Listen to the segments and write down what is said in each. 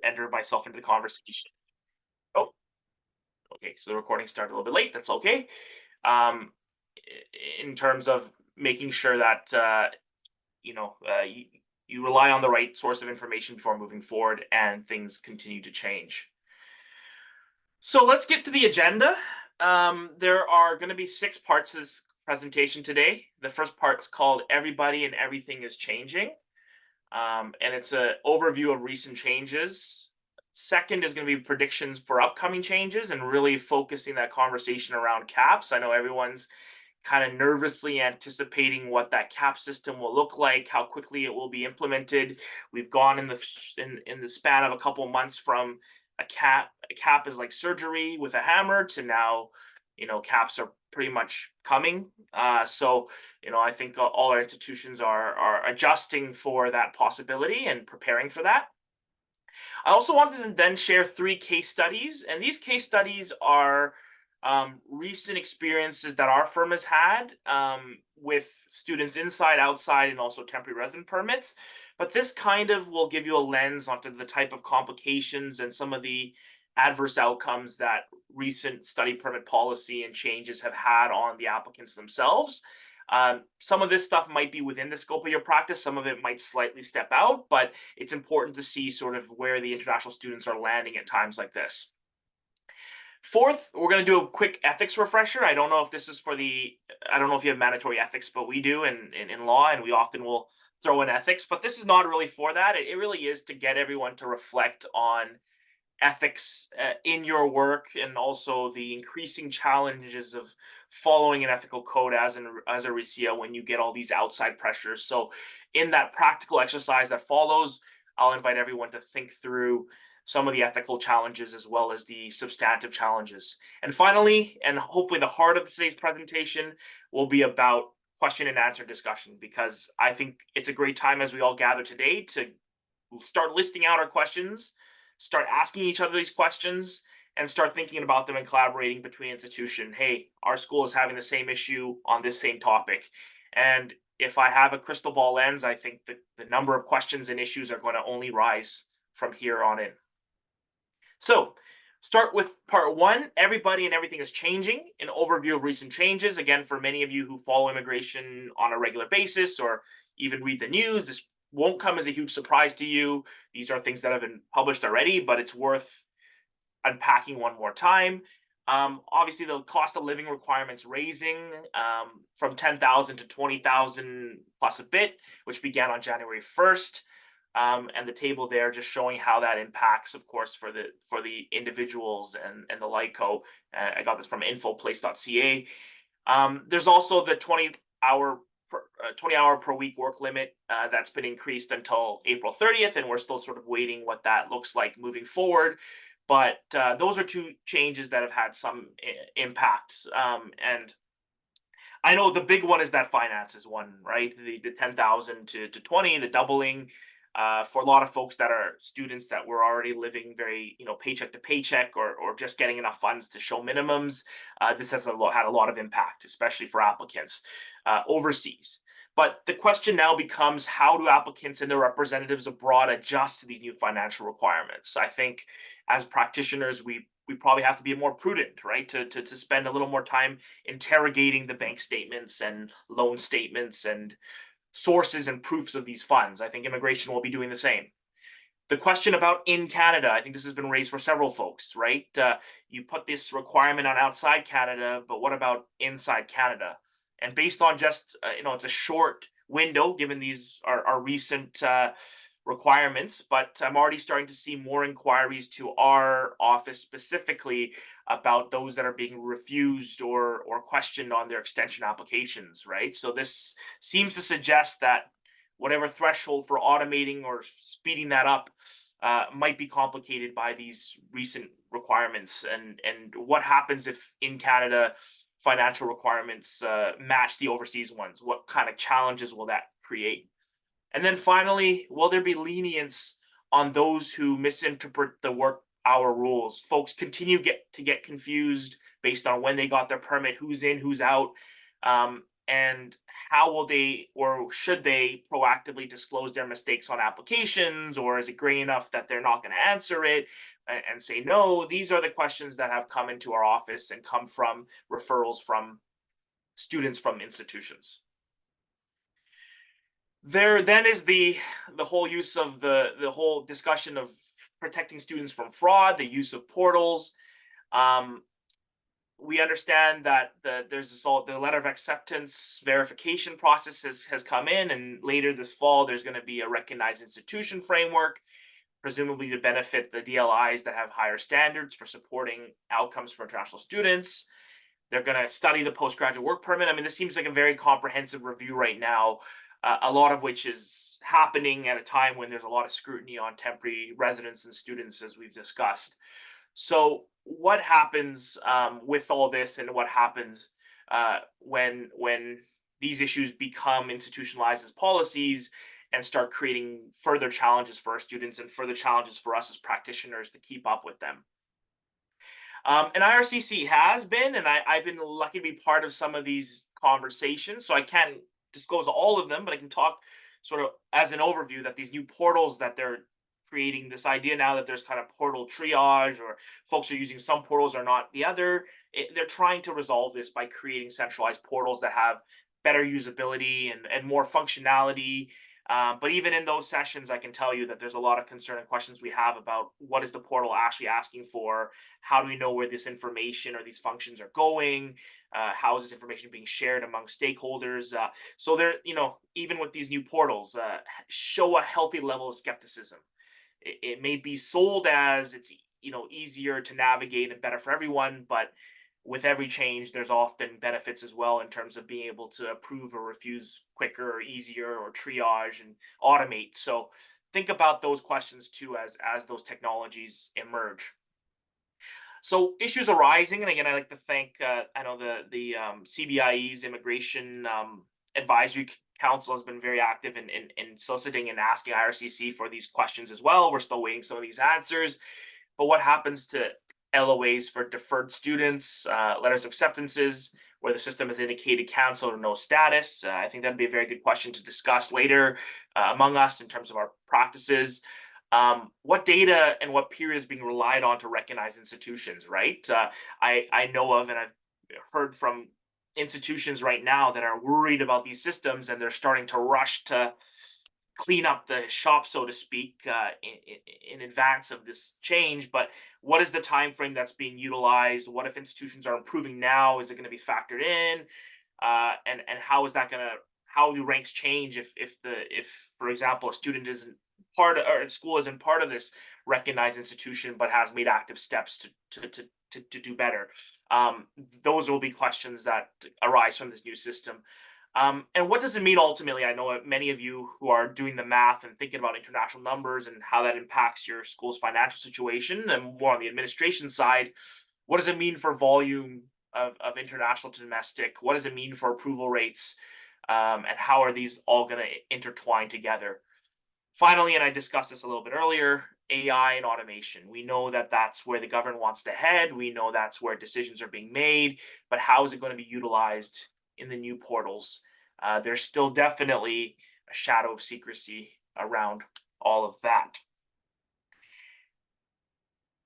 enter myself into the conversation. Oh, okay. So the recording started a little bit late. That's okay. Um, in terms of making sure that you rely on the right source of information before moving forward, and things continue to change. So let's get to the agenda. There are going to be 6 parts to this presentation today. The first part's called "Everybody and Everything is Changing." And it's an overview of recent changes. Second is going to be predictions for upcoming changes and really focusing that conversation around caps. I know everyone's kind of nervously anticipating what that cap system will look like, how quickly it will be implemented. We've gone in the span of a couple months from a cap is like surgery with a hammer to now, caps are pretty much coming. So I think all our institutions are adjusting for that possibility and preparing for that. I also wanted to then share 3 case studies, and these case studies are recent experiences that our firm has had with students inside, outside, and also temporary resident permits. But this kind of will give you a lens onto the type of complications and some of the adverse outcomes that recent study permit policy and changes have had on the applicants themselves. Some of this stuff might be within the scope of your practice, some of it might slightly step out, but it's important to see sort of where the international students are landing at times like this. Fourth, we're going to do a quick ethics refresher. I don't know if you have mandatory ethics, but we do in law, and we often will throw in ethics, but this is not really for that. It really is to get everyone to reflect on ethics in your work, and also the increasing challenges of following an ethical code as a RICIA when you get all these outside pressures. So in that practical exercise that follows, I'll invite everyone to think through some of the ethical challenges as well as the substantive challenges. And finally, and hopefully the heart of today's presentation, will be about question and answer discussion, because I think it's a great time as we all gather today to start listing out our questions, start asking each other these questions, and start thinking about them and collaborating between institutions. Hey, our school is having the same issue on this same topic. And if I have a crystal ball lens, I think the number of questions and issues are going to only rise from here on in. So start with part 1, everybody and everything is changing, an overview of recent changes. Again, for many of you who follow immigration on a regular basis or even read the news, this won't come as a huge surprise to you. These are things that have been published already, but it's worth unpacking one more time. Obviously, the cost of living requirements raising from 10,000 to 20,000 plus a bit, which began on January 1st. And the table there just showing how that impacts, of course, for the individuals and the LICO. I got this from infoplace.ca. There's also the 20-hour per week work limit that's been increased until April 30th, and we're still sort of waiting what that looks like moving forward. But those are 2 changes that have had some impact. And I know the big one is that finances one, right? The 10,000 to 20, the doubling. For a lot of folks that are students that were already living very, paycheck to paycheck, or just getting enough funds to show minimums, this has had a lot of impact, especially for applicants overseas. But the question now becomes, how do applicants and their representatives abroad adjust to these new financial requirements? I think as practitioners, we probably have to be more prudent, right? To spend a little more time interrogating the bank statements and loan statements and sources and proofs of these funds. I think immigration will be doing the same. The question about in Canada, I think this has been raised for several folks, right? You put this requirement on outside Canada, but what about inside Canada? And based on just, it's a short window given these are recent requirements, but I'm already starting to see more inquiries to our office specifically about those that are being refused or questioned on their extension applications, right? So this seems to suggest that whatever threshold for automating or speeding that up might be complicated by these recent requirements. And what happens if in Canada financial requirements match the overseas ones? What kind of challenges will that create? And then finally, will there be lenience on those who misinterpret the work hour rules? Folks continue to get confused based on when they got their permit, who's in, who's out. and how will they or should they proactively disclose their mistakes on applications, or is it gray enough that they're not going to answer it and say no? These are the questions that have come into our office and come from referrals from students from institutions. There then is the whole use of the whole discussion of protecting students from fraud, the use of portals. Um, we understand that the letter of acceptance verification process has come in, and later this fall there's going to be a recognized institution framework, presumably to benefit the DLIs that have higher standards for supporting outcomes for international students. They're going to study the postgraduate work permit. I mean, this seems like a very comprehensive review right now, a lot of which is happening at a time when there's a lot of scrutiny on temporary residents and students, as we've discussed. So, what happens with all this, and what happens when these issues become institutionalized as policies and start creating further challenges for our students and further challenges for us as practitioners to keep up with them? And IRCC has been, and I've been lucky to be part of some of these conversations. So I can't disclose all of them, but I can talk sort of as an overview that these new portals that they're creating, this idea now that there's kind of portal triage, or folks are using some portals or not the other. They're trying to resolve this by creating centralized portals that have better usability and more functionality. But even in those sessions, I can tell you that there's a lot of concern and questions we have about what is the portal actually asking for, how do we know where this information or these functions are going, how is this information being shared among stakeholders. So there, even with these new portals, show a healthy level of skepticism. It may be sold as it's easier to navigate and better for everyone, but with every change, there's often benefits as well in terms of being able to approve or refuse quicker or easier, or triage and automate. So think about those questions too as those technologies emerge. So issues arising, and again, I'd like to thank I know the CBIE's Immigration Advisory Council has been very active in soliciting and asking IRCC for these questions as well. We're still waiting some of these answers. But what happens to LOAs for deferred students, letters of acceptances, where the system has indicated cancel or no status? I think that'd be a very good question to discuss later among us in terms of our practices. What data and what period is being relied on to recognize institutions, right? I know of, and I've heard from institutions right now that are worried about these systems, and they're starting to rush to clean up the shop, so to speak, in advance of this change. But what is the time frame that's being utilized? What if institutions are improving now? Is it going to be factored in? And how is that going to how do ranks change if for example a student isn't part of, or school isn't part of this recognized institution but has made active steps to do better? Those will be questions that arise from this new system. And what does it mean ultimately? I know many of you who are doing the math and thinking about international numbers and how that impacts your school's financial situation, and more on the administration side, what does it mean for volume of international to domestic? What does it mean for approval rates? And how are these all going to intertwine together? Finally, and I discussed this a little bit earlier, AI and automation. We know that that's where the government wants to head. We know that's where decisions are being made, but how is it going to be utilized in the new portals? There's still definitely a shadow of secrecy around all of that.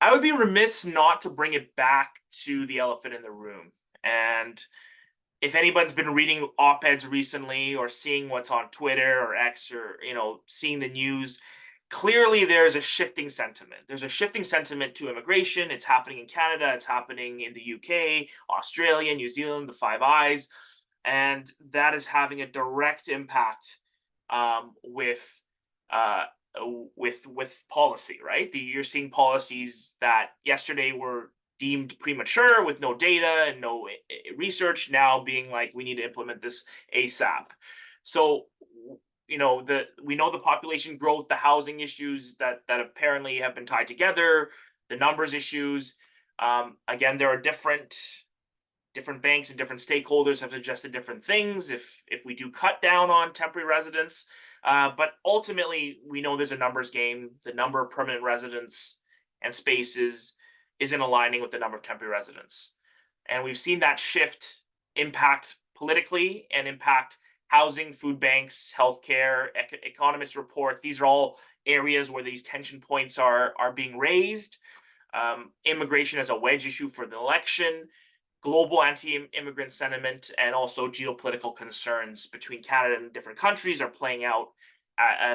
I would be remiss not to bring it back to the elephant in the room. And if anyone's been reading op-eds recently, or seeing what's on Twitter or X, or seeing the news, clearly there's a shifting sentiment. There's a shifting sentiment to immigration. It's happening in Canada, it's happening in the UK, Australia, New Zealand, the Five Eyes, and that is having a direct impact with policy. Right, you're seeing policies that yesterday were deemed premature with no data and no research, now being like, we need to implement this ASAP. So we know the population growth, the housing issues that apparently have been tied together, the numbers issues. Again, there are different banks and different stakeholders have suggested different things if we do cut down on temporary residents. But ultimately, we know there's a numbers game. The number of permanent residents and spaces isn't aligning with the number of temporary residents. And we've seen that shift impact politically and impact housing, food banks, healthcare, economist reports. These are all areas where these tension points are being raised. Immigration as a wedge issue for the election, global anti-immigrant sentiment, and also geopolitical concerns between Canada and different countries are playing out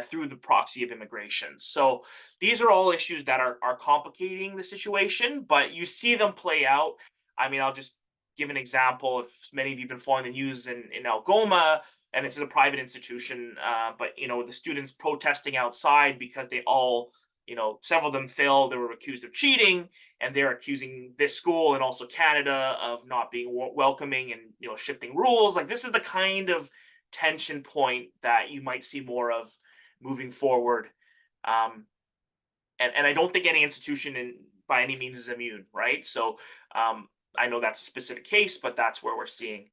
through the proxy of immigration. So these are all issues that are complicating the situation, but you see them play out. I mean, I'll just give an example. If many of you have been following the news in Algoma, and it's a private institution, but the students protesting outside because they all, several of them failed. They were accused of cheating, and they're accusing this school and also Canada of not being welcoming and shifting rules. Like, this is the kind of tension point that you might see more of moving forward. And I don't think any institution by any means is immune, right? So I know that's a specific case, but that's where we're seeing.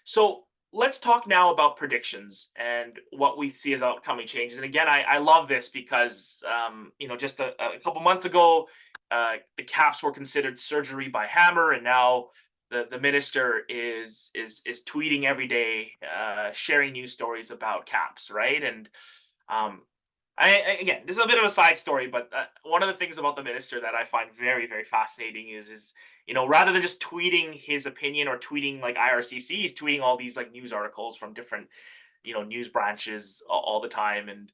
So let's talk now about predictions and what we see as upcoming changes. And again, I love this because just a couple months ago, the caps were considered surgery by hammer, and now the minister is tweeting every day, sharing news stories about caps, right? And again, this is a bit of a side story, but one of the things about the minister that I find very, very fascinating is rather than just tweeting his opinion or tweeting like IRCC, he's tweeting all these like news articles from different news branches all the time. And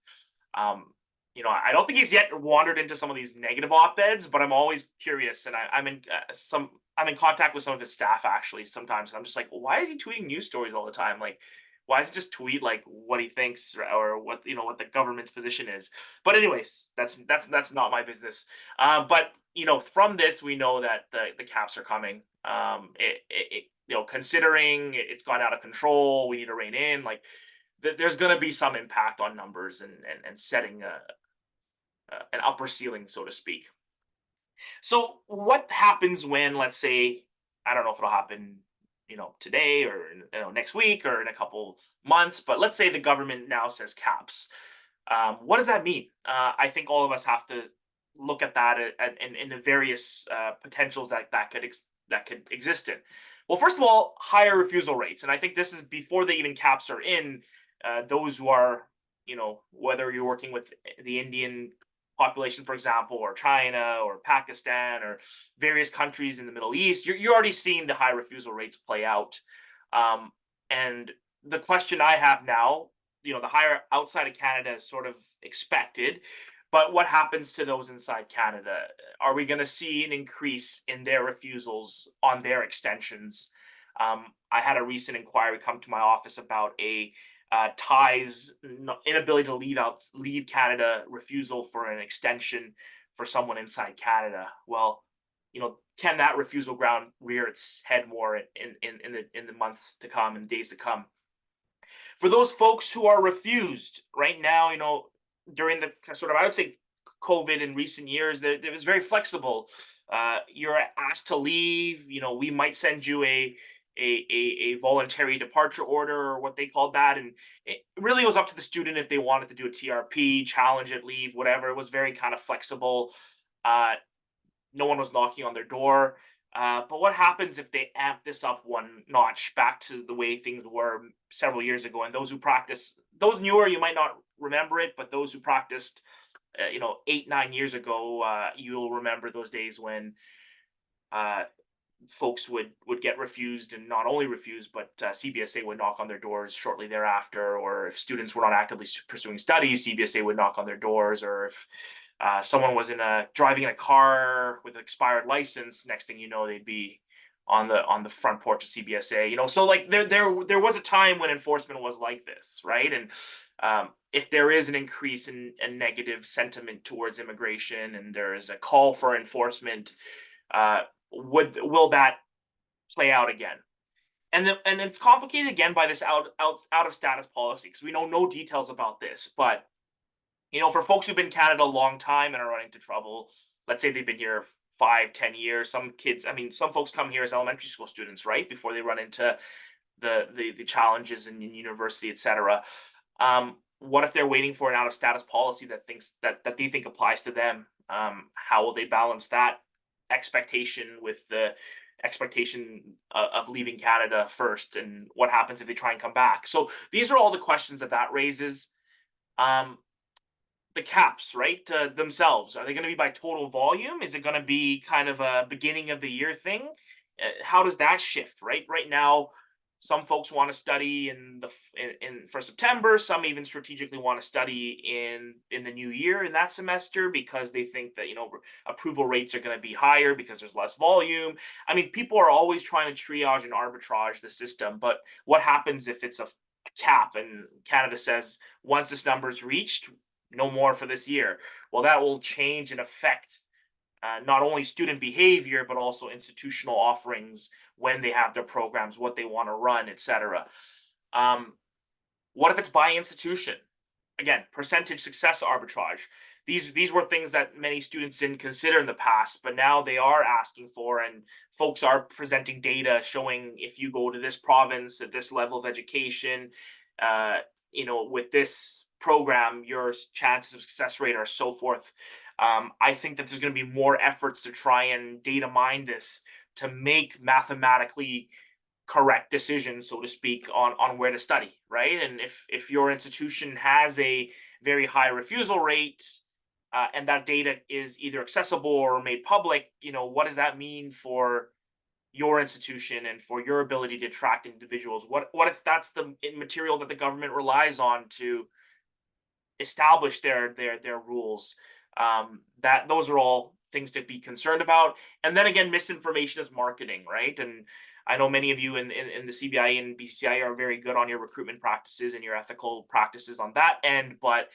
I don't think he's yet wandered into some of these negative op-eds, but I'm always curious, and I'm in contact with some of his staff actually sometimes. I'm just like, well, why is he tweeting news stories all the time? Like, why does he just tweet like what he thinks or what what the government's position is? But anyways, that's not my business. But from this we know that the caps are coming. Considering it's gone out of control, we need to rein in. Like, there's going to be some impact on numbers and setting an upper ceiling, so to speak. So what happens when, let's say, I don't know if it'll happen, today or next week or in a couple months, but let's say the government now says caps. What does that mean? I think all of us have to look at that in the various potentials that could exist in. Well, first of all, higher refusal rates, and I think this is before the even caps are in. Those who are, whether you're working with the Indian population, for example, or China or Pakistan or various countries in the Middle East, you're already seeing the high refusal rates play out. And the question I have now, the higher outside of Canada is sort of expected, but what happens to those inside Canada? Are we going to see an increase in their refusals on their extensions? I had a recent inquiry come to my office about a ties inability to leave Canada refusal for an extension for someone inside Canada. Well, can that refusal ground rear its head more in the months to come and days to come? For those folks who are refused right now, during the sort of, I would say, COVID in recent years, that it was very flexible. You're asked to leave. We might send you a voluntary departure order, or what they called that, and it really was up to the student if they wanted to do a TRP, challenge it, leave, whatever. It was very kind of flexible. No one was knocking on their door. But what happens if they amp this up one notch back to the way things were several years ago? And those who practice, those newer, you might not remember it, but those who practiced 8-9 years ago, you'll remember those days when folks would get refused, and not only refused, but CBSA would knock on their doors shortly thereafter. Or if students were not actively pursuing studies, CBSA would knock on their doors. Or if someone was driving in a car with an expired license, next thing you know, they'd be on the front porch of CBSA. So like there was a time when enforcement was like this, right? And if there is an increase in negative sentiment towards immigration, and there is a call for enforcement, will that play out again? And it's complicated again by this out of status policy, because we know no details about this. But for folks who've been in Canada a long time and are running into trouble, let's say they've been here 5-10 years. Some kids, I mean, some folks come here as elementary school students, right, before they run into the challenges in university, etc. What if they're waiting for an out of status policy that they think applies to them? How will they balance that expectation with the expectation of leaving Canada first, and what happens if they try and come back. So these are all the questions that raises. Um, the caps, right? Themselves, are they going to be by total volume? Is it going to be kind of a beginning of the year thing? How does that shift, right? Right now, some folks want to study in for September. Some even strategically want to study in the new year in that semester because they think that approval rates are going to be higher because there's less volume. I mean, people are always trying to triage and arbitrage the system, but what happens if it's a cap and Canada says once this number is reached, no more for this year? Well, that will change and affect not only student behavior, but also institutional offerings when they have their programs, what they want to run, etc. Um, what if it's by institution? Again, percentage success arbitrage. These were things that many students didn't consider in the past, but now they are asking for, and folks are presenting data showing if you go to this province at this level of education, uh, with this program, your chances of success rate are so forth. I think that there's going to be more efforts to try and data mine this to make mathematically correct decisions, so to speak, on where to study, right? And if your institution has a very high refusal rate, and that data is either accessible or made public, what does that mean for your institution and for your ability to attract individuals? What if that's the material that the government relies on to establish their rules? That those are all things to be concerned about. And then again, misinformation is marketing, right? And I know many of you in the CBI and BCCI are very good on your recruitment practices and your ethical practices on that end, but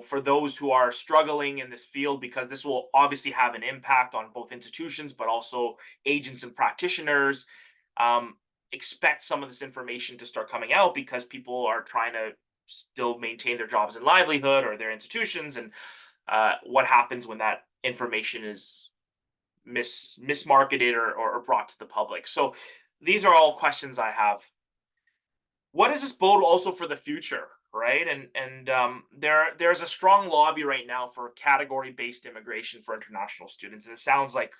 for those who are struggling in this field, because this will obviously have an impact on both institutions, but also agents and practitioners, expect some of this information to start coming out because people are trying to still maintain their jobs and livelihood or their institutions. And what happens when that information is mismarketed or brought to the public? So these are all questions I have. What does this bode also for the future, right? And there's a strong lobby right now for category-based immigration for international students, and it sounds like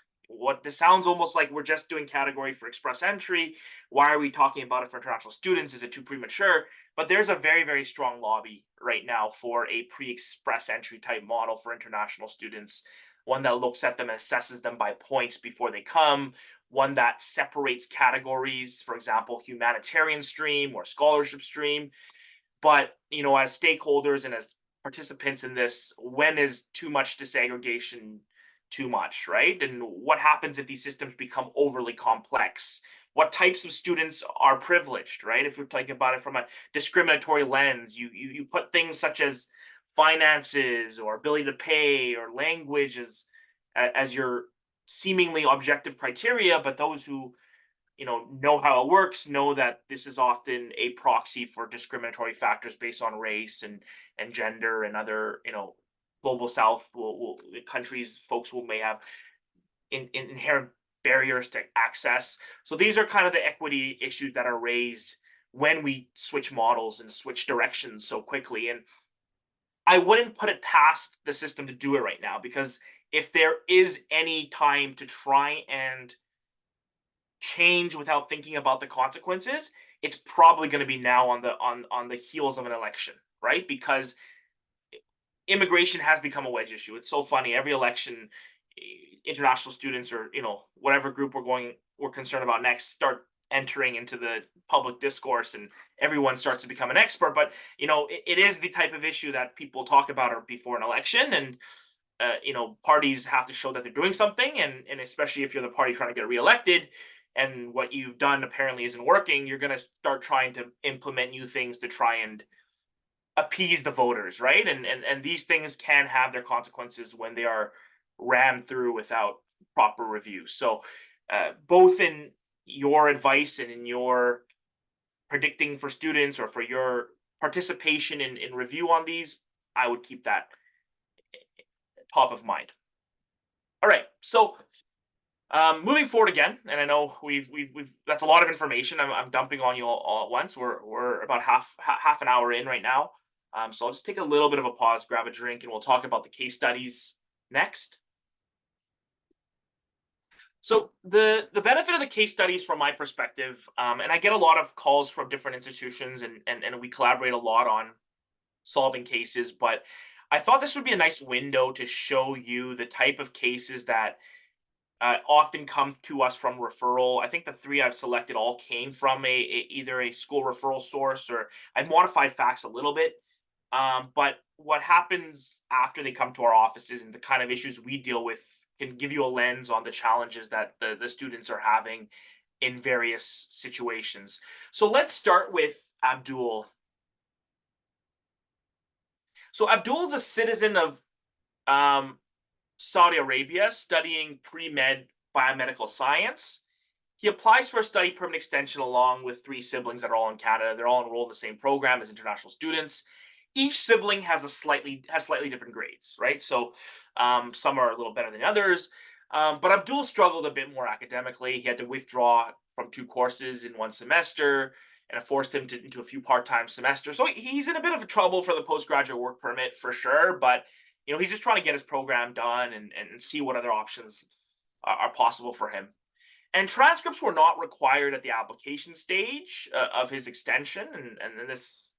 this sounds almost like we're just doing category for express entry. Why are we talking about it for international students? Is it too premature? But there's a very, very strong lobby right now for a pre-express entry type model for international students, one that looks at them and assesses them by points before they come, one that separates categories, for example, humanitarian stream or scholarship stream. But, as stakeholders and as participants in this, when is too much disaggregation too much, right? And what happens if these systems become overly complex? What types of students are privileged, right? If we're talking about it from a discriminatory lens, you put things such as finances or ability to pay or language as your seemingly objective criteria, but those who know how it works know that this is often a proxy for discriminatory factors based on race and gender and other global south countries. Folks will may have inherent barriers to access. So these are kind of the equity issues that are raised when we switch models and switch directions so quickly. And I wouldn't put it past the system to do it right now, because if there is any time to try and change without thinking about the consequences, it's probably going to be now on the heels of an election, right? Because immigration has become a wedge issue. It's so funny. Every election, international students or whatever group we're concerned about next start entering into the public discourse, and everyone starts to become an expert. But it is the type of issue that people talk about before an election, and parties have to show that they're doing something, and especially if you're the party trying to get reelected and what you've done apparently isn't working, you're going to start trying to implement new things to try and appease the voters, right? And these things can have their consequences when they are rammed through without proper review. So both in your advice and in your predicting for students or for your participation in review on these, I would keep that top of mind. All right, so moving forward again, and I know we've that's a lot of information. I'm dumping on you all at once. We're about half an hour in right now. So I'll just take a little bit of a pause, grab a drink, and we'll talk about the case studies next. So the benefit of the case studies from my perspective, and I get a lot of calls from different institutions, and we collaborate a lot on solving cases, but I thought this would be a nice window to show you the type of cases that often come to us from referral. I think the three I've selected all came from either a school referral source, or I've modified facts a little bit. But what happens after they come to our offices and the kind of issues we deal with can give you a lens on the challenges that the students are having in various situations. So let's start with Abdul. So Abdul is a citizen of um, Saudi Arabia studying pre-med biomedical science. He applies for a study permit extension along with three siblings that are all in Canada. They're all enrolled in the same program as international students. Each sibling has slightly different grades, right? So some are a little better than others. But Abdul struggled a bit more academically. He had to withdraw from two courses in one semester, and it forced him into a few part-time semesters. So he's in a bit of trouble for the postgraduate work permit for sure. But he's just trying to get his program done and see what other options are possible for him. And transcripts were not required at the application stage of his extension, and this,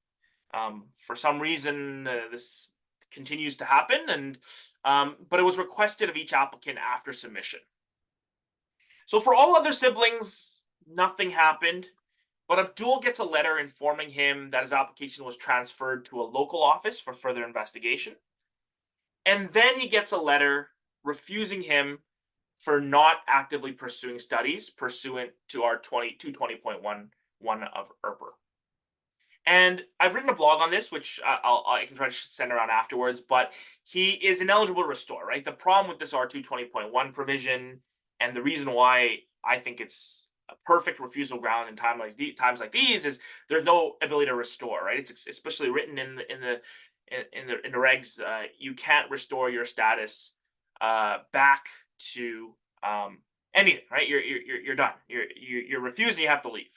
for some reason, this continues to happen. But it was requested of each applicant after submission. So for all other siblings, nothing happened. But Abdul gets a letter informing him that his application was transferred to a local office for further investigation. And then he gets a letter refusing him for not actively pursuing studies pursuant to our 220.11 of ERPR. And I've written a blog on this, which I can try to send around afterwards, but he is ineligible to restore, right? The problem with this R220.1 provision, and the reason why I think it's a perfect refusal ground in times like these, is there's no ability to restore, right? It's especially written in the regs. You can't restore your status back to anything, right? You're done. You're refused and you have to leave.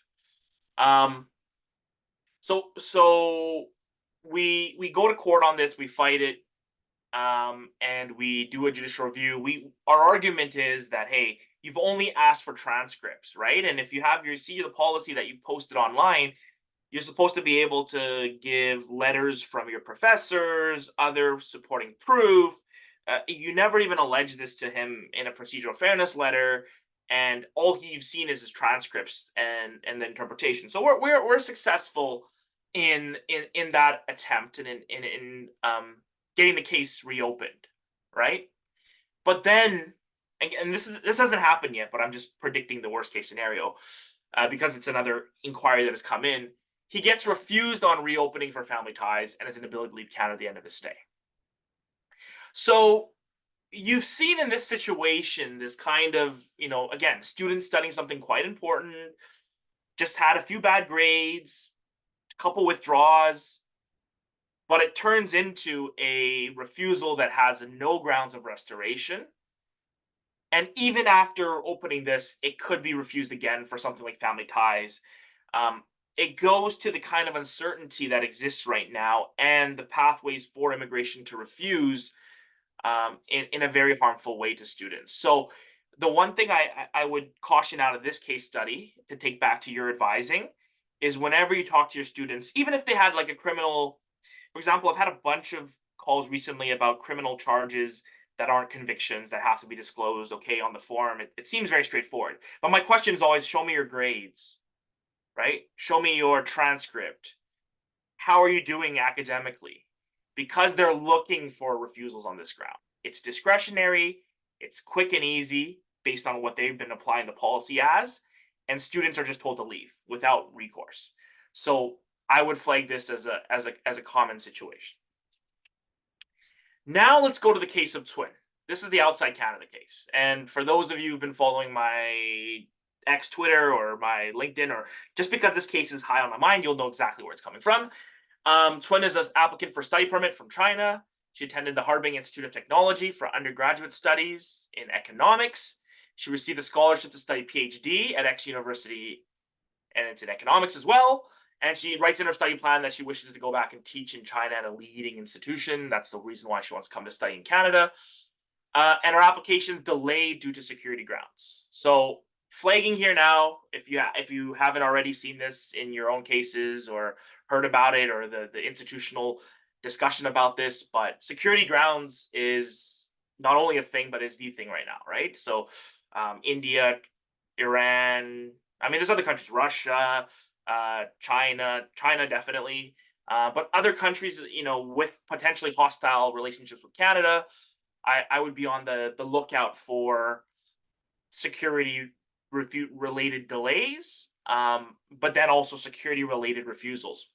So we go to court on this. We fight it, and we do a judicial review. Our argument is that, hey, you've only asked for transcripts, right? And if you see the policy that you posted online, you're supposed to be able to give letters from your professors, other supporting proof. You never even alleged this to him in a procedural fairness letter, and all you've seen is his transcripts and the interpretation. So we're successful in that attempt and in getting the case reopened, right? But then, and this hasn't happened yet, but I'm just predicting the worst case scenario because it's another inquiry that has come in. He gets refused on reopening for family ties and has an ability to leave Canada at the end of his stay. So you've seen in this situation this kind of, again, students studying something quite important, just had a few bad grades, a couple withdrawals, but it turns into a refusal that has no grounds of restoration. And even after opening this, it could be refused again for something like family ties. It goes to the kind of uncertainty that exists right now and the pathways for immigration to refuse in a very harmful way to students. So the one thing I would caution out of this case study, to take back to your advising, is whenever you talk to your students, even if they had like a criminal, for example, I've had a bunch of calls recently about criminal charges that aren't convictions that have to be disclosed, okay, on the form. It seems very straightforward. But my question is always, show me your grades, right? Show me your transcript. How are you doing academically? Because they're looking for refusals on this ground. It's discretionary, it's quick and easy based on what they've been applying the policy as, and students are just told to leave without recourse. So I would flag this as a common situation. Now let's go to the case of Twin. This is the outside Canada case. And for those of you who've been following my X Twitter or my LinkedIn, or just because this case is high on my mind, you'll know exactly where it's coming from. Twin is an applicant for study permit from China. She attended the Harbin Institute of Technology for undergraduate studies in economics. She received a scholarship to study PhD at X University, and it's in economics as well. And she writes in her study plan that she wishes to go back and teach in China at a leading institution. That's the reason why she wants to come to study in Canada. and our application delayed due to security grounds. So flagging here now, if you haven't already seen this in your own cases or heard about it, or the institutional discussion about this, but security grounds is not only a thing, but it's the thing right now, right? So India, Iran, I mean, there's other countries, Russia, China definitely, but other countries, with potentially hostile relationships with Canada, I would be on the lookout for security related delays, but then also security related refusals.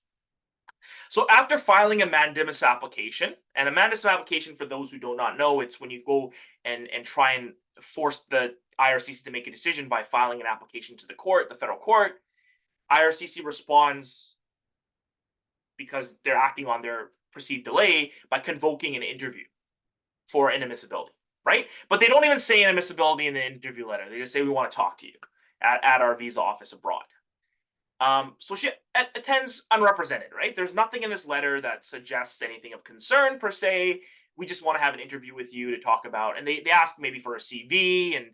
So after filing a mandamus application, and a mandamus application, for those who do not know, it's when you go and try and force the IRCC to make a decision by filing an application to the court, the federal court. IRCC responds because they're acting on their perceived delay by convoking an interview for inadmissibility, right? But they don't even say inadmissibility in the interview letter. They just say, we want to talk to you at our visa office abroad. So she attends unrepresented, right? There's nothing in this letter that suggests anything of concern per se. We just want to have an interview with you to talk about, and they ask maybe for a CV and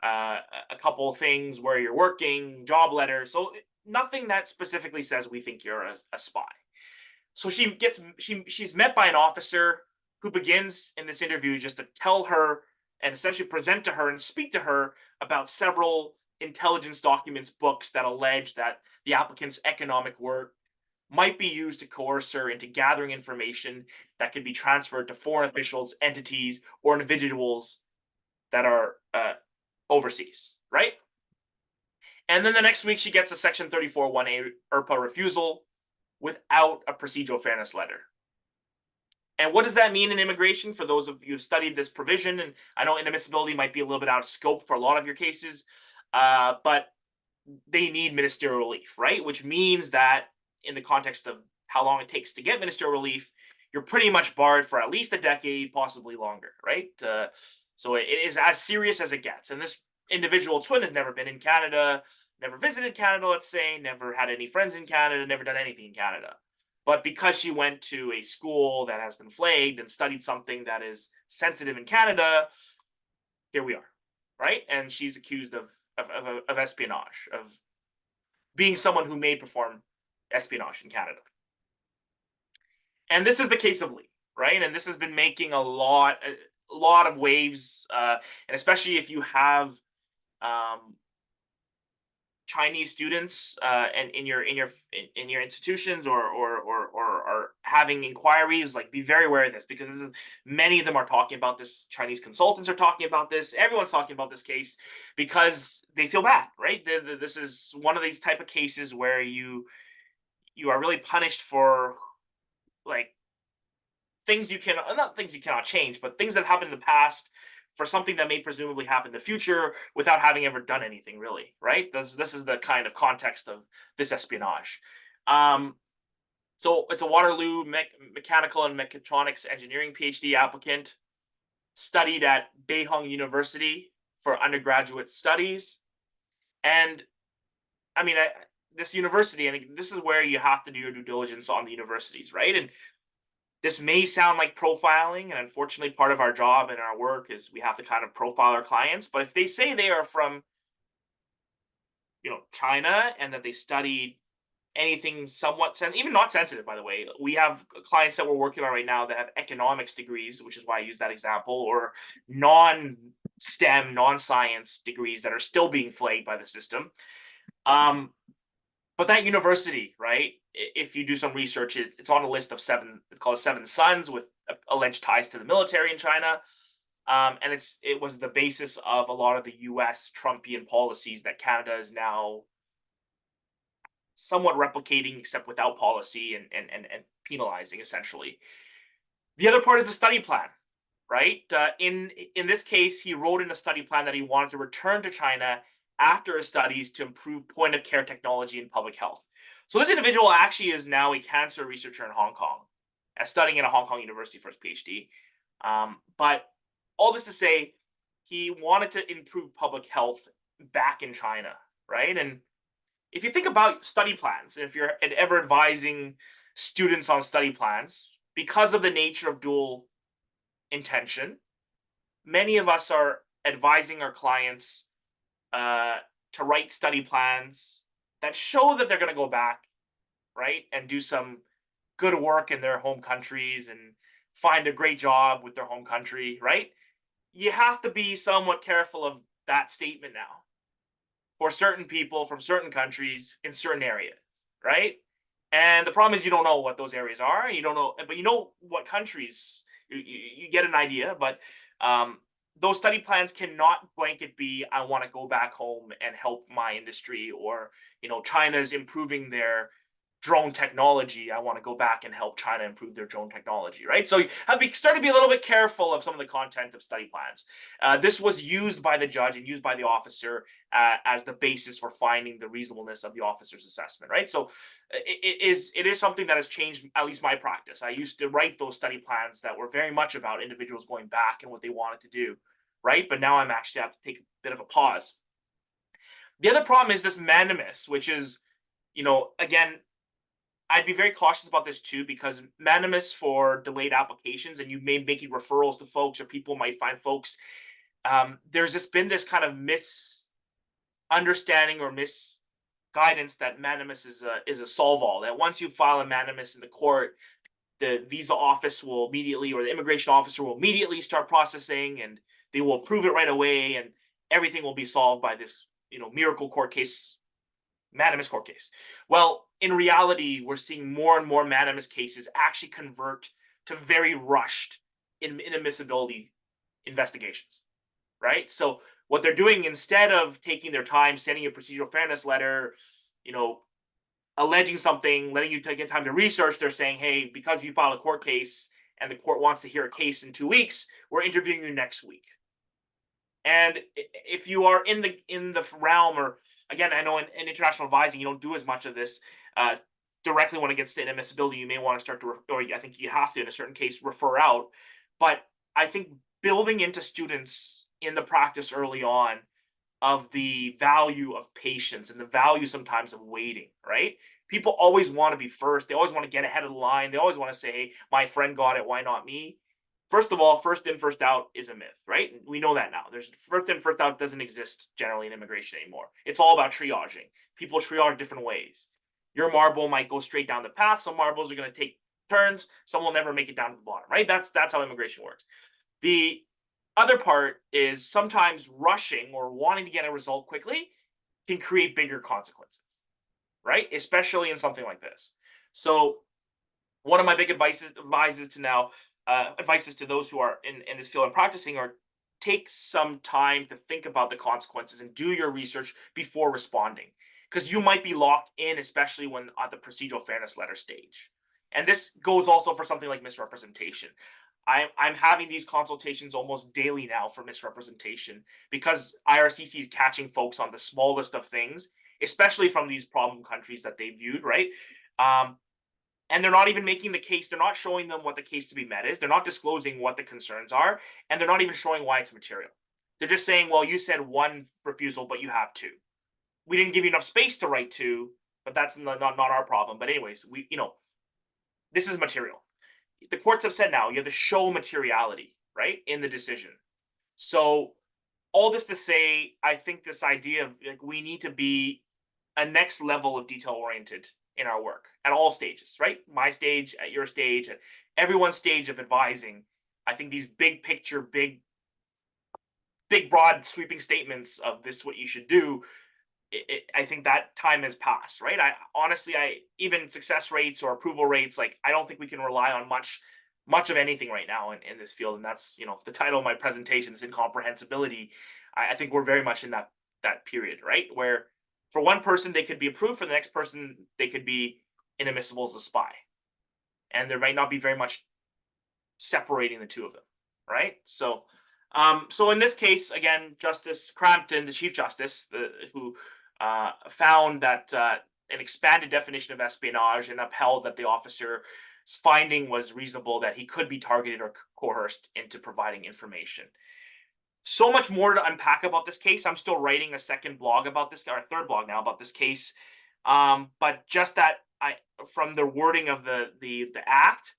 a couple of things, where you're working, job letter. So nothing that specifically says we think you're a spy. So she's met by an officer who begins in this interview just to tell her and essentially present to her and speak to her about several intelligence documents, books that allege that the applicant's economic work might be used to coerce her into gathering information that could be transferred to foreign officials, entities, or individuals that are overseas, right? And then the next week, she gets a Section 34(1)A IRPA refusal without a procedural fairness letter. And what does that mean in immigration? For those of you who've studied this provision, and I know inadmissibility might be a little bit out of scope for a lot of your cases, but they need ministerial relief, right? Which means that in the context of how long it takes to get ministerial relief, you're pretty much barred for at least a decade, possibly longer, right? So it is as serious as it gets. And this individual twin has never been in Canada, never visited Canada, let's say, never had any friends in Canada, never done anything in Canada. But because she went to a school that has been flagged and studied something that is sensitive in Canada, here we are, right? And she's accused of espionage, of being someone who may perform espionage in Canada. And this is the case of Lee, right? And this has been making a lot of waves, and especially if you have Chinese students and in your institutions, or having inquiries, like, be very aware of this, because this is, many of them are talking about this. Chinese consultants are talking about this. Everyone's talking about this case because they feel bad, right? This is one of these type of cases where you are really punished for, like, things you can, not things you cannot change, but things that happened in the past, for something that may presumably happen in the future without having ever done anything, really, right? This is the kind of context of this espionage. So it's a Waterloo mechanical and mechatronics engineering PhD applicant, studied at Beihong University for undergraduate studies. And I mean, this university, and this is where you have to do your due diligence on the universities, right? And this may sound like profiling, and unfortunately, part of our job and our work is we have to kind of profile our clients. But if they say they are from, China, and that they studied anything somewhat even not sensitive, by the way, we have clients that we're working on right now that have economics degrees, which is why I use that example, or non-STEM, non-science degrees that are still being flagged by the system. But that university, right? If you do some research, it's on a list of 7. It's called 7 Sons, with alleged ties to the military in China, and it was the basis of a lot of the U.S. Trumpian policies that Canada is now somewhat replicating, except without policy and penalizing, essentially. The other part is the study plan, right? In this case, he wrote in a study plan that he wanted to return to China after his studies to improve point of care technology in public health. So this individual actually is now a cancer researcher in Hong Kong, studying at a Hong Kong university for his PhD. But all this to say, he wanted to improve public health back in China, right? And if you think about study plans, if you're ever advising students on study plans, because of the nature of dual intention, many of us are advising our clients to write study plans that show that they're going to go back, right, and do some good work in their home countries and find a great job with their home country, right? You have to be somewhat careful of that statement now for certain people from certain countries in certain areas, right? And the problem is you don't know what those areas are. You don't know, but you know what countries. You get an idea, but those study plans cannot blanket be I want to go back home and help my industry, or China's improving their drone technology. I want to go back and help China improve their drone technology, right? So you have to start to be a little bit careful of some of the content of study plans. This was used by the judge and used by the officer as the basis for finding the reasonableness of the officer's assessment, right? So it is something that has changed at least my practice. I used to write those study plans that were very much about individuals going back and what they wanted to do, right? But now I'm actually have to take a bit of a pause. The other problem is this mandamus, which is, again, I'd be very cautious about this too, because mandamus for delayed applications, and you may making referrals to folks, or people might find folks. There's just been this kind of misunderstanding or misguidance that mandamus is a solve all. That once you file a mandamus in the court, the visa office will immediately, or the immigration officer will immediately start processing, and they will approve it right away, and everything will be solved by this, miracle court case, mandamus court case. Well, in reality, we're seeing more and more mandamus cases actually convert to very rushed inadmissibility investigations, right? So what they're doing, instead of taking their time, sending a procedural fairness letter, alleging something, letting you get time to research, they're saying, hey, because you filed a court case and the court wants to hear a case in 2 weeks, we're interviewing you next week. And if you are in the realm, or again, I know in international advising, you don't do as much of this directly when it gets to inadmissibility. You may want to start to, or I think you have to, in a certain case, refer out. But I think building into students in the practice early on of the value of patience and the value sometimes of waiting, right? People always want to be first. They always want to get ahead of the line. They always want to say, hey, my friend got it, why not me? First of all, first in, first out is a myth, right? We know that now. There's first in, first out doesn't exist generally in immigration anymore. It's all about triaging. People triage different ways. Your marble might go straight down the path. Some marbles are going to take turns. Some will never make it down to the bottom, right? That's how immigration works. The other part is sometimes rushing or wanting to get a result quickly can create bigger consequences, right? Especially in something like this. So one of my big advices to those who are in this field and practicing are take some time to think about the consequences and do your research before responding, because you might be locked in, especially when at the procedural fairness letter stage. And this goes also for something like misrepresentation. I'm having these consultations almost daily now for misrepresentation, because IRCC is catching folks on the smallest of things, especially from these problem countries that they viewed, right? And they're not even making the case. They're not showing them what the case to be met is. They're not disclosing what the concerns are, and they're not even showing why it's material. They're just saying, well, you said one refusal, but you have two. We didn't give you enough space to write two, but that's not our problem. But anyways, this is material. The courts have said now you have to show materiality, right, in the decision. So all this to say, I think this idea of we need to be a next level of detail oriented in our work at all stages, right? My stage, at your stage, at everyone's stage of advising. I think these big picture, big, broad sweeping statements of this is what you should do, I think that time has passed, right? I honestly, even success rates or approval rates, I don't think we can rely on much of anything right now in this field. And that's, the title of my presentation is incomprehensibility. I think we're very much in that period, right? Where for one person, they could be approved. For the next person, they could be inadmissible as a spy. And there might not be very much separating the two of them, right? So in this case, again, Justice Crampton, the Chief Justice, who found that an expanded definition of espionage and upheld that the officer's finding was reasonable, that he could be targeted or coerced into providing information. So much more to unpack about this case. I'm still writing a second blog about this, or a third blog now about this case. But just that, from the wording of the act,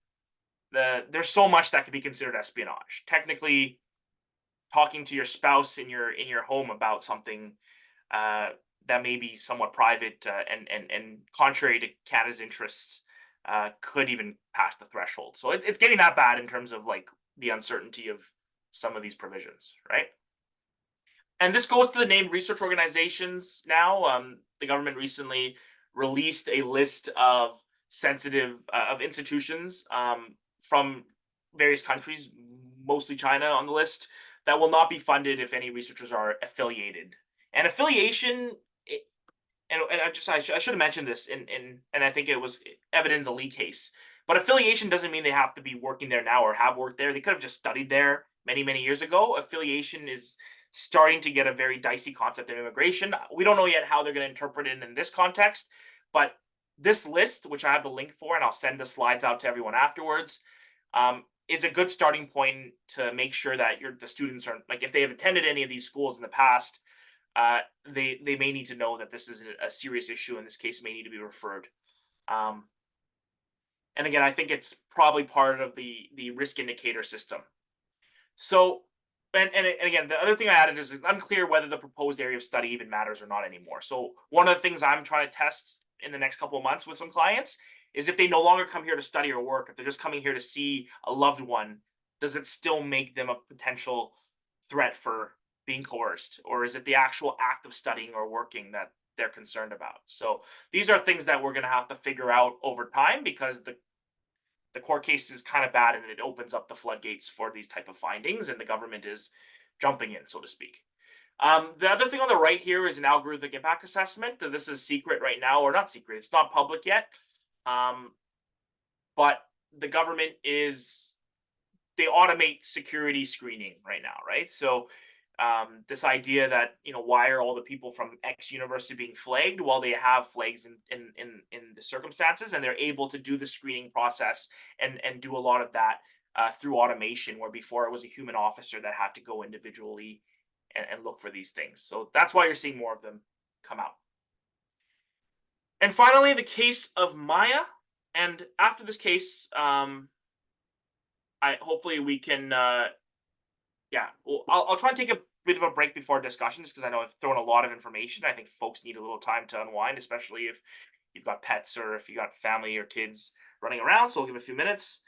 there's so much that could be considered espionage. Technically, talking to your spouse in your home about something uh, that may be somewhat private and contrary to Canada's interests could even pass the threshold. So it's getting that bad in terms of like the uncertainty of some of these provisions, right? And this goes to the named research organizations now. The government recently released a list of sensitive of institutions from various countries, mostly China, on the list that will not be funded if any researchers are affiliated. And affiliation, and I should have mentioned this, and I think it was evident in the Lee case. But affiliation doesn't mean they have to be working there now or have worked there. They could have just studied there many years ago. Affiliation is starting to get a very dicey concept in immigration. We don't know yet how they're going to interpret it in this context, but this list, which I have the link for, and I'll send the slides out to everyone afterwards, is a good starting point to make sure that the students are, like, if they have attended any of these schools in the past, they may need to know that this is a serious issue, and this case may need to be referred. Um, and again, I think it's probably part of the risk indicator system. So, and again, the other thing I added is it's unclear whether the proposed area of study even matters or not anymore. So one of the things I'm trying to test in the next couple of months with some clients is if they no longer come here to study or work, if they're just coming here to see a loved one, does it still make them a potential threat for being coerced, or is it the actual act of studying or working that they're concerned about? So these are things that we're going to have to figure out over time, because the court case is kind of bad and it opens up the floodgates for these type of findings, and the government is jumping in, so to speak. The other thing on the right here is an algorithmic impact assessment. This is secret right now, or not secret, it's not public yet. But the government they automate security screening right now, right? So this idea that, why are all the people from X university being flagged? Well, they have flags in the circumstances, and they're able to do the screening process and do a lot of that through automation, where before it was a human officer that had to go individually and look for these things. So that's why you're seeing more of them come out. And finally, the case of Maya. And after this case, hopefully we can well, I'll try and take a bit of a break before discussions, because I know I've thrown a lot of information. I think folks need a little time to unwind, especially if you've got pets or if you got family or kids running around. So we'll give a few minutes.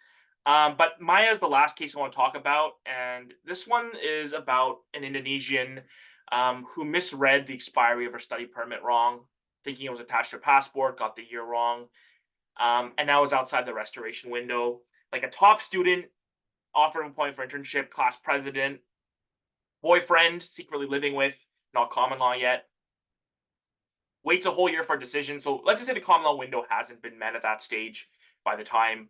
But Maya is the last case I want to talk about, and this one is about an Indonesian who misread the expiry of her study permit wrong, thinking it was attached to her passport, got the year wrong, and now is outside the restoration window. Like a top student, offered employment for internship, class president, boyfriend, secretly living with, not common law yet. Waits a whole year for a decision. So let's just say the common law window hasn't been met at that stage by the time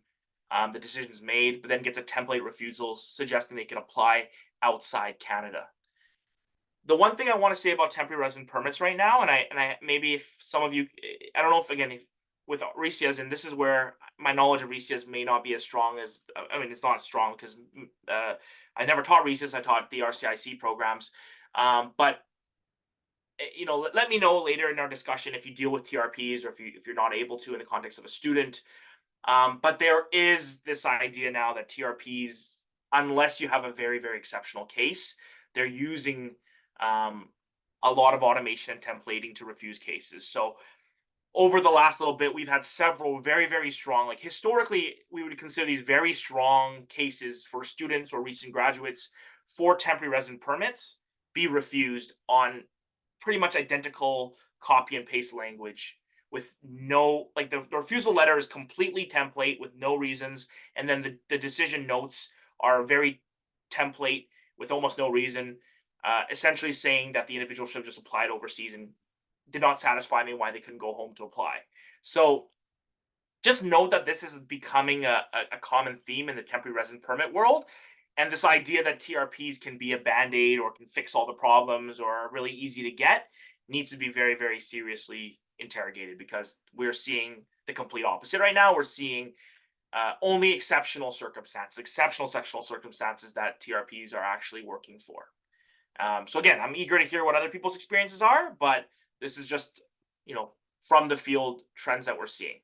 the decision is made, but then gets a template refusal suggesting they can apply outside Canada. The one thing I want to say about temporary resident permits right now, and I maybe if some of you, I don't know if with RISIAs, and this is where my knowledge of RISIAs may not be as strong as, it's not strong because I never taught RISIAs, I taught the RCIC programs. But let me know later in our discussion if you deal with TRPs, or if you're not able to in the context of a student. But there is this idea now that TRPs, unless you have a very exceptional case, they're using a lot of automation and templating to refuse cases. So over the last little bit, we've had several very strong, like historically, we would consider these very strong cases for students or recent graduates for temporary resident permits be refused on pretty much identical copy and paste language, with no, like the refusal letter is completely template with no reasons. And then the decision notes are very template with almost no reason, essentially saying that the individual should have just applied overseas and did not satisfy me why they couldn't go home to apply. So just note that this is becoming a common theme in the temporary resident permit world. And this idea that TRPs can be a band-aid or can fix all the problems or are really easy to get needs to be very seriously interrogated, because we're seeing the complete opposite right now. We're seeing only exceptional circumstances that TRPs are actually working for. So again, I'm eager to hear what other people's experiences are, but this is just, from the field trends that we're seeing.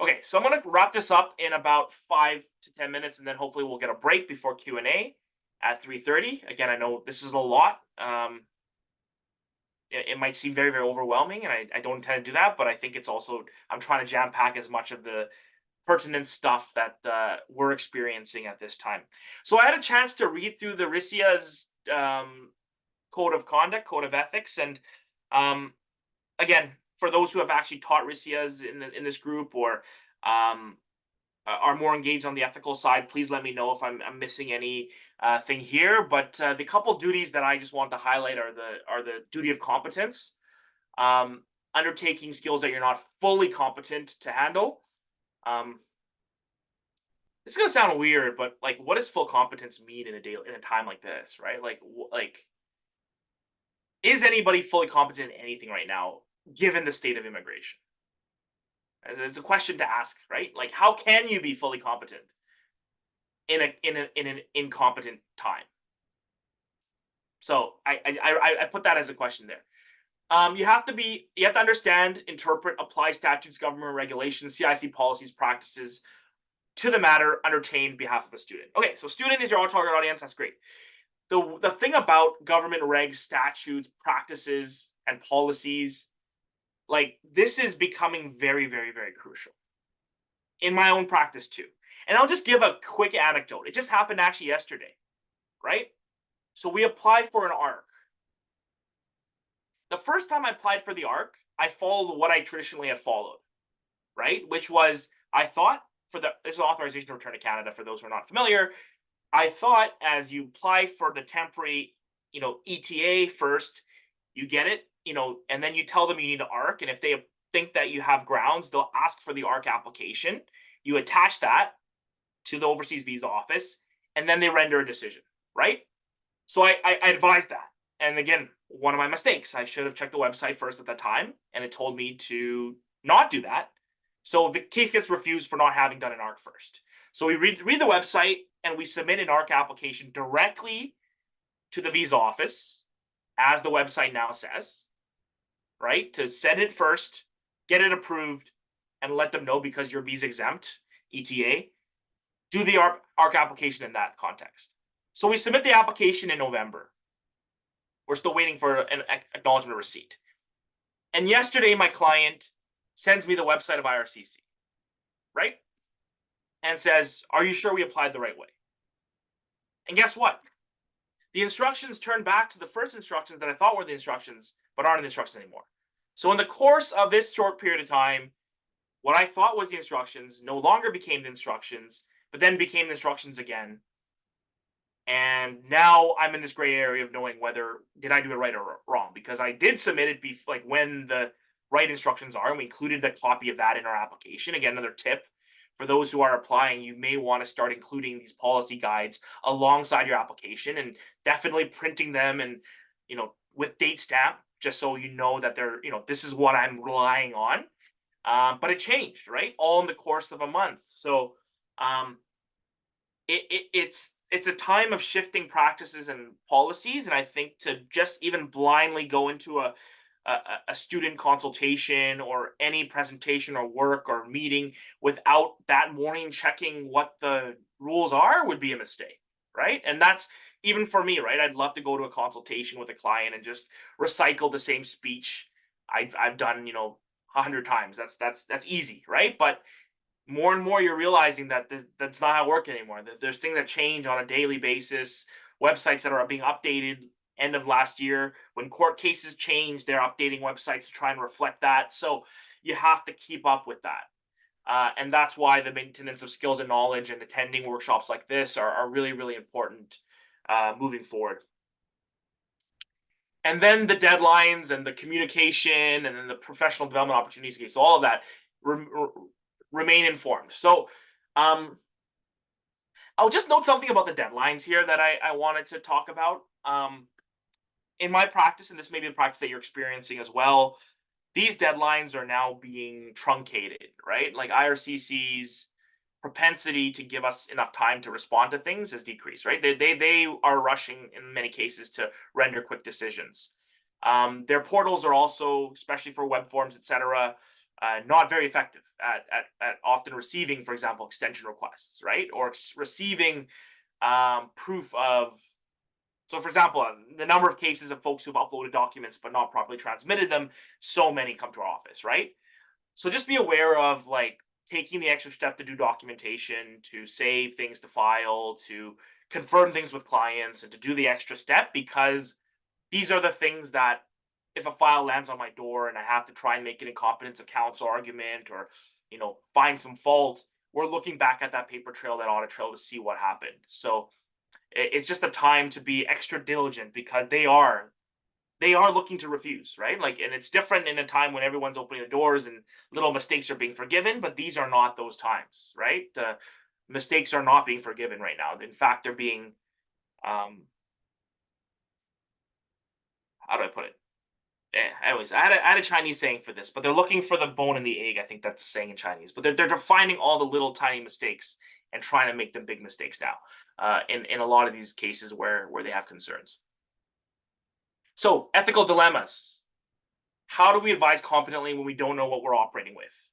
Okay, so I'm going to wrap this up in about 5 to 10 minutes, and then hopefully we'll get a break before Q&A. at 3:30. Again, I know this is a lot. It might seem very, very overwhelming, and I don't intend to do that, but I think it's also, I'm trying to jam pack as much of the pertinent stuff that we're experiencing at this time. So I had a chance to read through the RISIA's code of conduct, code of ethics, and um, again, for those who have actually taught RISIA's in this group, or are more engaged on the ethical side, please let me know if I'm missing any thing here. But the couple duties that I just want to highlight are the duty of competence, um, undertaking skills that you're not fully competent to handle. This is gonna sound weird, but like, what does full competence mean in a time like this, right? Like, is anybody fully competent in anything right now, given the state of immigration? It's a question to ask, right? Like, how can you be fully competent in an incompetent time? So I put that as a question there. You have to understand, interpret, apply statutes, government regulations, CIC policies, practices to the matter undertained on behalf of a student. Okay, so student is your target audience. That's great. The thing about government regs, statutes, practices, and policies, like, this is becoming very, very, very crucial in my own practice too. And I'll just give a quick anecdote. It just happened actually yesterday, right? So we applied for an ARC. The first time I applied for the ARC, I followed what I traditionally had followed, right? Which was, I thought, this is authorization to return to Canada, for those who are not familiar. I thought, as you apply for the temporary, ETA first, you get it, and then you tell them you need an ARC, and if they think that you have grounds, they'll ask for the ARC application. You attach that to the overseas visa office, and then they render a decision, right? So I advised that. And again, one of my mistakes, I should have checked the website first at that time, and it told me to not do that. So the case gets refused for not having done an ARC first. So we read the website, and we submit an ARC application directly to the visa office, as the website now says, right? To send it first, get it approved, and let them know, because you're visa exempt, ETA, do the ARC application in that context. So we submit the application in November. We're still waiting for an acknowledgement of receipt. And yesterday, my client sends me the website of IRCC, right? And says, are you sure we applied the right way? And guess what? The instructions turned back to the first instructions that I thought were the instructions, but aren't the instructions anymore. So in the course of this short period of time, what I thought was the instructions no longer became the instructions, but then became the instructions again. And now I'm in this gray area of knowing whether did I do it right or wrong, because I did submit it like when the right instructions are, and we included the copy of that in our application. Again, another tip for those who are applying, you may want to start including these policy guides alongside your application, and definitely printing them and, with date stamp, just so you know that they're, this is what I'm relying on. But it changed, right? All in the course of a month. So it's a time of shifting practices and policies. And I think to just even blindly go into a student consultation or any presentation or work or meeting without that morning checking what the rules are would be a mistake, right? And that's even for me, right? I'd love to go to a consultation with a client and just recycle the same speech I've done, 100 times. That's easy, right? But more and more you're realizing that that's not how it works anymore. That there's things that change on a daily basis, websites that are being updated. End of last year, when court cases change, they're updating websites to try and reflect that. So you have to keep up with that. And that's why the maintenance of skills and knowledge and attending workshops like this are really, really important moving forward. And then the deadlines and the communication and then the professional development opportunities. So all of that remain informed. So I'll just note something about the deadlines here that I wanted to talk about. In my practice, and this may be the practice that you're experiencing as well, these deadlines are now being truncated, right? Like IRCC's propensity to give us enough time to respond to things has decreased, right? They are rushing in many cases to render quick decisions. Their portals are also, especially for web forms, etc., not very effective at often receiving, for example, extension requests, right? Or receiving proof of. So, for example, the number of cases of folks who've uploaded documents but not properly transmitted them, so many come to our office, right? So just be aware of like taking the extra step to do documentation, to save things to file, to confirm things with clients, and to do the extra step, because these are the things that if a file lands on my door and I have to try and make an incompetence of counsel argument, or find some fault, we're looking back at that paper trail, that audit trail, to see what happened. So it's just a time to be extra diligent, because they are looking to refuse, right? Like, and it's different in a time when everyone's opening the doors and little mistakes are being forgiven, but these are not those times, right? The mistakes are not being forgiven right now. In fact, they're being, how do I put it? Anyways, I had a Chinese saying for this, but they're looking for the bone in the egg. I think that's saying in Chinese, but they're finding all the little tiny mistakes and trying to make them big mistakes now. In a lot of these cases where they have concerns. So, ethical dilemmas. How do we advise competently when we don't know what we're operating with?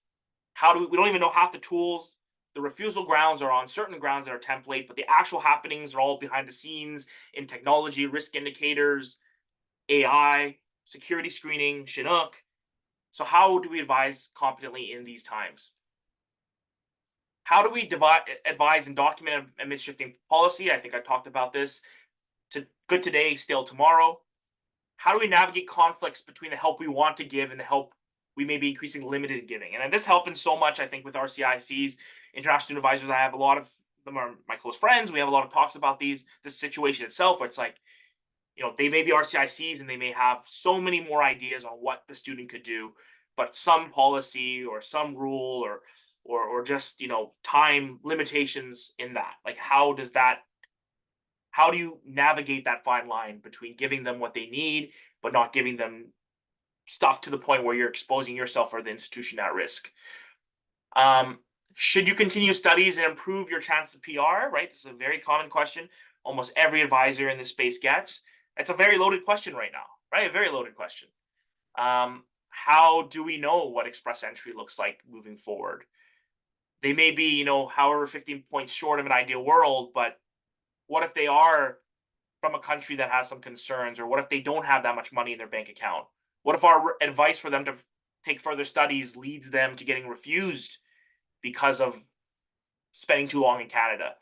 We don't even know half the tools. The refusal grounds are on certain grounds that are template, but the actual happenings are all behind the scenes in technology, risk indicators, AI, security screening, Chinook. So how do we advise competently in these times? How do we advise and document a misshifting policy? I think I talked about this. Good today, stale tomorrow. How do we navigate conflicts between the help we want to give and the help we may be increasing limited giving? And this happens so much, I think, with RCICs, international student advisors. I have a lot of them are my close friends. We have a lot of talks about this situation itself, where it's like, they may be RCICs and they may have so many more ideas on what the student could do, but some policy or some rule or just, time limitations in that. Like, how do you navigate that fine line between giving them what they need, but not giving them stuff to the point where you're exposing yourself or the institution at risk? Should you continue studies and improve your chance of PR? Right. This is a very common question. Almost every advisor in this space gets. It's a very loaded question right now, right? A very loaded question. How do we know what express entry looks like moving forward? They may be, however, 15 points short of an ideal world, but what if they are from a country that has some concerns, or what if they don't have that much money in their bank account? What if our advice for them to take further studies leads them to getting refused because of spending too long in Canada?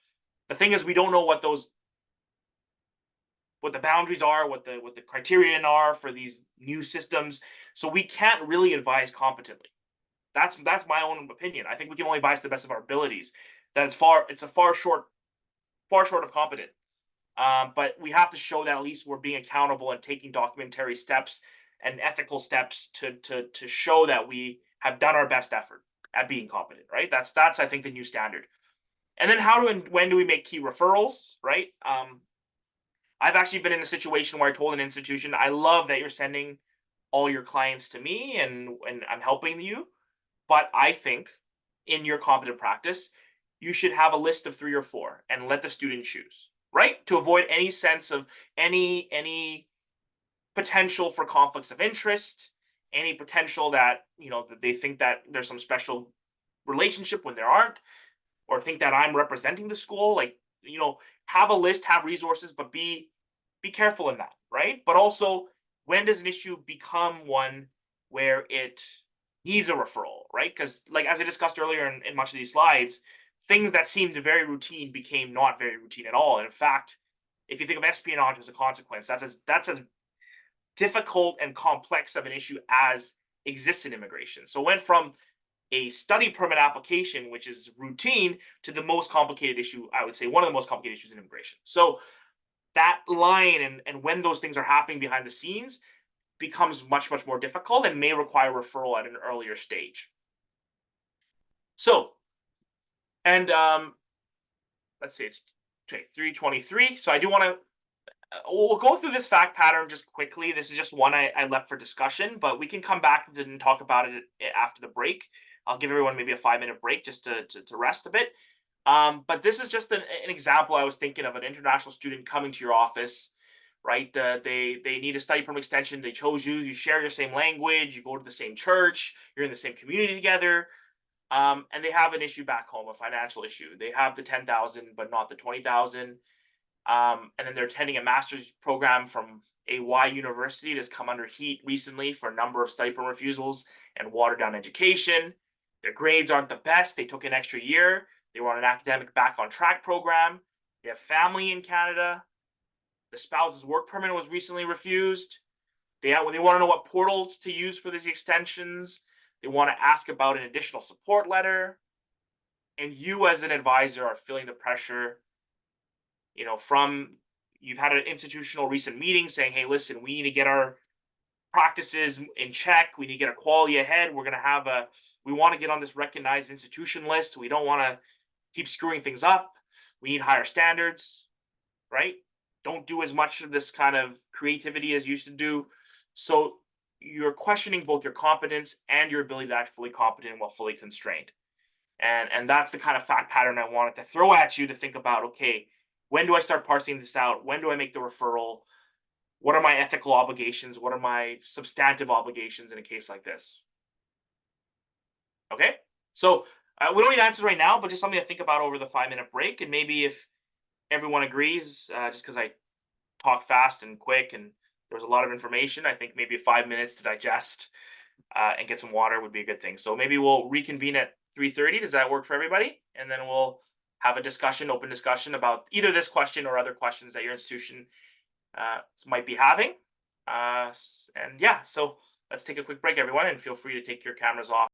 The thing is, we don't know what the boundaries are, what the criterion are for these new systems, so we can't really advise competently. That's my own opinion. I think we can only advise to the best of our abilities. It's far short of competent. But we have to show that at least we're being accountable and taking documentary steps and ethical steps to show that we have done our best effort at being competent, right? That's I think the new standard. And then how do and when do we make key referrals, right? I've actually been in a situation where I told an institution, I love that you're sending all your clients to me and I'm helping you, but I think in your competent practice, you should have a list of 3 or 4 and let the student choose, right? To avoid any sense of any potential for conflicts of interest, any potential that, that they think that there's some special relationship when there aren't, or think that I'm representing the school. Like, have a list, have resources, but be careful in that, right? But also, when does an issue become one where it needs a referral, right? Because, like, as I discussed earlier in much of these slides, things that seemed very routine became not very routine at all. And in fact, if you think of espionage as a consequence, that's as difficult and complex of an issue as exists in immigration. So it went from a study permit application, which is routine, to the most complicated issue, I would say one of the most complicated issues in immigration. So that line and when those things are happening behind the scenes becomes much, much more difficult and may require referral at an earlier stage. So, and let's see, it's 323. So I do want to, we'll go through this fact pattern just quickly. This is just one I left for discussion, but we can come back and talk about it after the break. I'll give everyone maybe a 5-minute break just to rest a bit. But this is just an example I was thinking of, an international student coming to your office, right? They need a study permit extension. They chose you. You share your same language. You go to the same church. You're in the same community together. And they have an issue back home, a financial issue. They have the 10,000, but not the 20,000. And then they're attending a master's program from a Y university that's come under heat recently for a number of stipend refusals and watered down education. Their grades aren't the best. They took an extra year. They were on an academic back on track program. They have family in Canada. The spouse's work permit was recently refused. They want to know what portals to use for these extensions. They want to ask about an additional support letter. And you, as an advisor, are feeling the pressure, from you've had an institutional recent meeting saying, hey, listen, we need to get our practices in check. We need to get our quality ahead. We want to get on this recognized institution list. We don't want to keep screwing things up. We need higher standards, right? Don't do as much of this kind of creativity as you used to do. So you're questioning both your competence and your ability to act fully competent while fully constrained. And that's the kind of fact pattern I wanted to throw at you to think about, okay, when do I start parsing this out? When do I make the referral? What are my ethical obligations? What are my substantive obligations in a case like this? Okay, so we don't need answers right now, but just something to think about over the 5-minute break. And maybe if everyone agrees, just because I talk fast and quick and there was a lot of information, I think maybe 5 minutes to digest and get some water would be a good thing. So maybe we'll reconvene at 3:30. Does that work for everybody? And then we'll have a discussion, open discussion about either this question or other questions that your institution might be having. And yeah, so let's take a quick break, everyone, and feel free to take your cameras off.